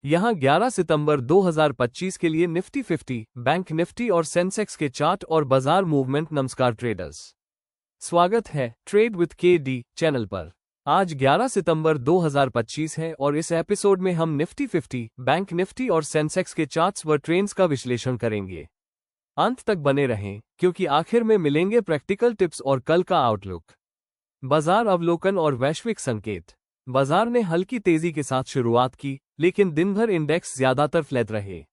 यहाँ 11 सितंबर 2025 के लिए निफ्टी 50, बैंक निफ्टी और सेंसेक्स के चार्ट और बाजार मूवमेंट। नमस्कार ट्रेडर्स, स्वागत है ट्रेड विद केडी चैनल पर। आज 11 सितंबर 2025 है और इस एपिसोड में हम निफ्टी 50, बैंक निफ्टी और सेंसेक्स के चार्ट्स व ट्रेंड्स का विश्लेषण करेंगे। अंत तक बने रहें क्योंकि आखिर में मिलेंगे प्रैक्टिकल टिप्स और कल का आउटलुक, बाजार अवलोकन और वैश्विक संकेत। बाजार ने हल्की तेजी के साथ शुरुआत की, लेकिन दिन भर इंडेक्स ज्यादातर फ्लैट रहे।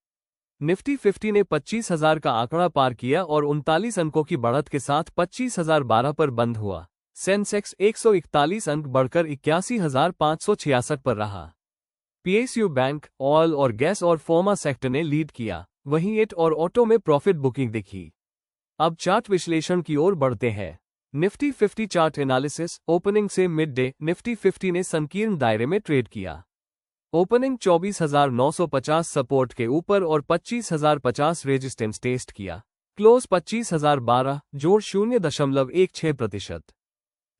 निफ्टी 50 ने 25,000 का आंकड़ा पार किया और 39 अंकों की बढ़त के साथ 25,012 पर बंद हुआ। सेंसेक्स 141 अंक बढ़कर 81,566 पर रहा। पीएसयू बैंक, ऑयल और गैस और फार्मा सेक्टर ने लीड किया, वहीं इट और ऑटो में प्रॉफिट बुकिंग दिखी। अब चार्ट विश्लेषण की ओर बढ़ते हैं। Nifty 50 chart analysis. ओपनिंग से मिड डे निफ्टी 50 ने संकीर्ण दायरे में ट्रेड किया। ओपनिंग 24,950 सपोर्ट के ऊपर और 25,050 रेजिस्टेंस टेस्ट किया। क्लोज 25,012 जोड़ 0.16%।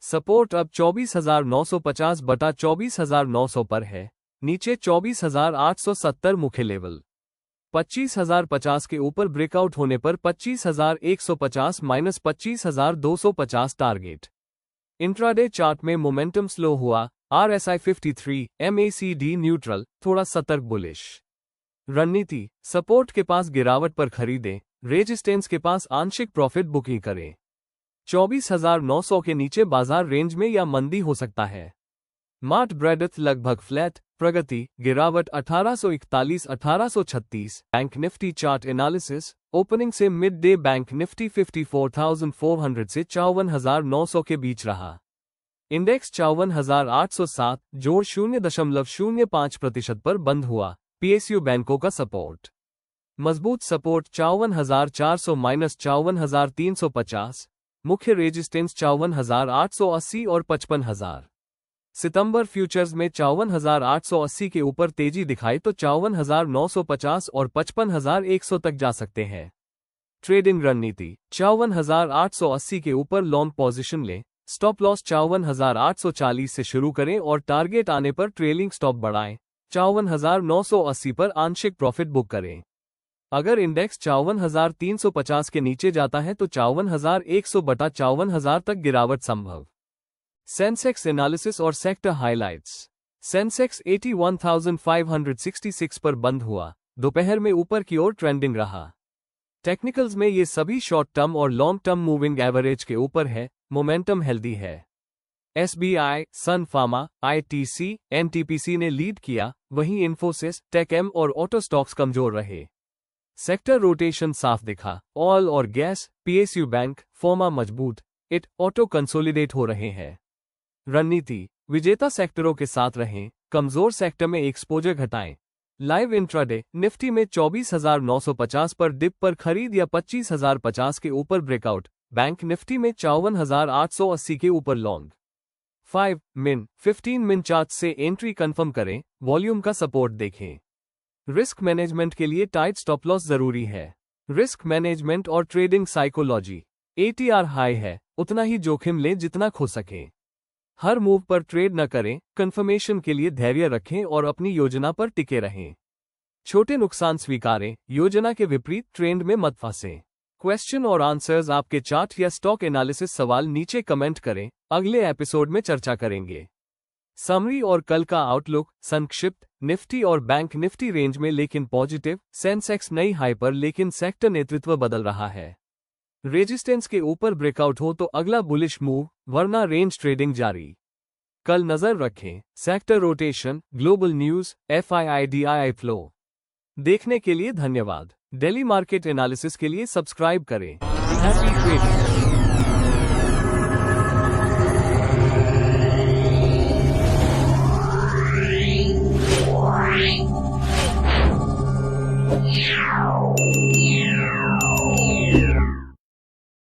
सपोर्ट अब 24,950 बटा 24,900 पर है। नीचे 24,870 मुख्य लेवल। 25,050 के ऊपर ब्रेकआउट होने पर 25,150 माइनस 25,250 टारगेट। इंट्राडे चार्ट में मोमेंटम स्लो हुआ। RSI 53, MACD न्यूट्रल, थोड़ा सतर्क बुलिश। रणनीति, सपोर्ट के पास गिरावट पर खरीदें, रेजिस्टेंस के पास आंशिक प्रॉफिट बुकिंग करें। 24,900 के नीचे बाजार रेंज में या मंदी हो सकता है। मार्ट ब्रेडेथ लगभग फ्लैट, प्रगति गिरावट 1841-1836। Bank Nifty chart analysis. Opening से मिड डे बैंक निफ्टी 54,400 से 54,900 के बीच रहा। इंडेक्स 54,807 जोड़ 0.05% पर बंद हुआ। पीएसयू बैंकों का सपोर्ट। मजबूत सपोर्ट 54,400 माइनस 54,350। मुख्य रेजिस्टेंस 54,880 और 55,000। सितंबर फ्यूचर्स में 54,880 के ऊपर तेजी दिखाई तो 54,950 और 55,100 तक जा सकते हैं। ट्रेडिंग रणनीति, 54,880 के ऊपर लॉन्ग पोजीशन लें। स्टॉप लॉस 54,840 से शुरू करें और टारगेट आने पर ट्रेलिंग स्टॉप बढ़ाएं। 54,980 पर आंशिक प्रॉफिट बुक करें। अगर इंडेक्स 54,350 के नीचे जाता है तो 54,100 बटा 54,000 तक गिरावट संभव। सेंसेक्स एनालिसिस और सेक्टर हाइलाइट्स। सेंसेक्स 81,566 पर बंद हुआ, दोपहर में ऊपर की ओर ट्रेंडिंग रहा। टेक्निकल्स में ये सभी शॉर्ट टर्म और लॉन्ग टर्म मूविंग एवरेज के ऊपर है। मोमेंटम हेल्दी है। SBI, सन फार्मा, ITC, NTPC ने लीड किया, वहीं इन्फोसिस, टेकएम और ऑटो स्टॉक्स कमजोर रहे। सेक्टर रोटेशन साफ दिखा। ऑयल और गैस, पीएसयू बैंक, फार्मा मजबूत, इट, ऑटो कंसोलिडेट हो रहे हैं। रणनीति, विजेता सेक्टरों के साथ रहें, कमजोर सेक्टर में एक्सपोजर घटाएं। लाइव इंट्राडे, निफ्टी में 24,950 पर डिप पर खरीद या 25,050 के ऊपर ब्रेकआउट। बैंक निफ्टी में 54,880 के ऊपर लॉन्ग। 5 मिन 15 मिन चार्ट से एंट्री कंफर्म करें, वॉल्यूम का सपोर्ट देखें। रिस्क मैनेजमेंट के लिए टाइट स्टॉप लॉस जरूरी है। रिस्क मैनेजमेंट और ट्रेडिंग साइकोलॉजी। ATR हाई है, उतना ही जोखिम लें जितना खो सके। हर मूव पर ट्रेड न करें, कंफर्मेशन के लिए धैर्य रखें और अपनी योजना पर टिके रहें। छोटे नुकसान स्वीकारें, योजना के विपरीत ट्रेंड में मत फंसें। क्वेश्चन और आंसर्स आपके चार्ट या स्टॉक एनालिसिस सवाल नीचे कमेंट करें, अगले एपिसोड में चर्चा करेंगे। समरी और कल का आउटलुक। संक्षिप्त, निफ्टी और बैंक निफ्टी रेंज में लेकिन पॉजिटिव। सेंसेक्स नई हाई पर लेकिन सेक्टर नेतृत्व बदल रहा है। रेजिस्टेंस के ऊपर ब्रेकआउट हो तो अगला बुलिश मूव, वरना रेंज ट्रेडिंग जारी। कल नजर रखें। Sector rotation, global news, FIIDII flow. देखने के लिए धन्यवाद। डेली मार्केट एनालिसिस के लिए सब्सक्राइब करें। Happy trading.